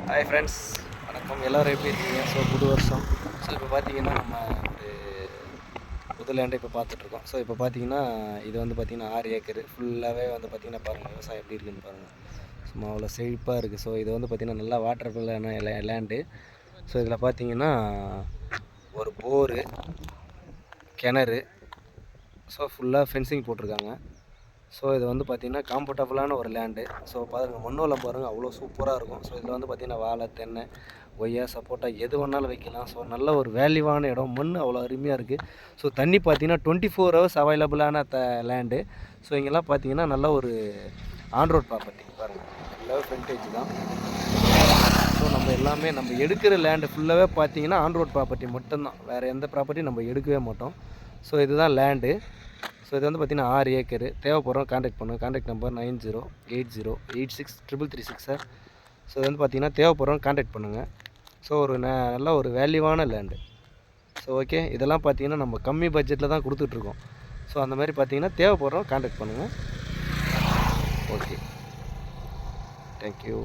Hi friends, வணக்கம். எல்லோரும் எப்படி இருக்கீங்க? ஸோ புது வருஷம். ஸோ இப்போ பார்த்தீங்கன்னா நம்ம ஒரு புது லேண்டை இப்போ பார்த்துட்ருக்கோம். ஸோ இப்போ பார்த்தீங்கன்னா இது வந்து பார்த்திங்கன்னா 6 ஏக்கரு ஃபுல்லாகவே வந்து பார்த்திங்கன்னா பாருங்கள், விவசாயம் எப்படி இருக்குதுன்னு பாருங்கள். சும்மா அவ்வளோ செழிப்பாக இருக்குது. ஸோ இது வந்து பார்த்திங்கன்னா நல்லா வாட்டர்ஃபுல்லான லேண்டு. ஸோ இதில் பார்த்தீங்கன்னா ஒரு போரு, கிணறு, ஸோ ஃபுல்லாக ஃபென்சிங் போட்டிருக்காங்க. ஸோ இது வந்து பார்த்திங்கன்னா கம்ஃபர்டபுளான ஒரு லேண்டு. ஸோ பாருங்கள், மண்ணோலம் பாருங்கள், அவ்வளோ சூப்பராக இருக்கும். ஸோ இதில் வந்து பார்த்திங்கன்னா வாழை, தென்னை, கொய்யா, சப்போட்டா எது வேணாலும் வைக்கலாம். ஸோ நல்ல ஒரு வேல்யூவான இடம். மண் அவ்வளோ அருமையாக இருக்குது. ஸோ தண்ணி பார்த்திங்கன்னா 24 ஹவர்ஸ் அவைலபிளான லேண்டு. ஸோ இங்கெல்லாம் பார்த்திங்கன்னா நல்ல ஒரு ஆன்ரோட் ப்ராப்பர்ட்டி பாருங்கள், ஃபுல்லாகவே ஃப்ரண்டேஜ் தான். ஸோ நம்ம எல்லாமே நம்ம எடுக்கிற லேண்டு ஃபுல்லாகவே பார்த்திங்கன்னா ஆன்ரோட் ப்ராப்பர்ட்டி மட்டும்தான், வேறு எந்த ப்ராப்பர்ட்டி நம்ம எடுக்கவே மாட்டோம். ஸோ இதுதான் லேண்டு. ஸோ இது வந்து பார்த்திங்கன்னா 6 ஏக்கரு. தேவைப்படுறோம் கான்டாக்ட் பண்ணுங்கள். Contact number 9080863336 sir. ஸோ இது வந்து பார்த்திங்கன்னா தேவைப்படுறோம் கான்டாக்ட் பண்ணுங்கள். ஸோ ஒரு நல்ல ஒரு வேல்யூவான லேண்டு. ஸோ ஓகே, இதெல்லாம் பார்த்திங்கன்னா நம்ம கம்மி பட்ஜெட்டில் தான் கொடுத்துட்ருக்கோம். ஸோ அந்த மாதிரி பார்த்திங்கன்னா தேவைப்படுறோம் கான்டாக்ட் பண்ணுங்கள். Okay, thank you.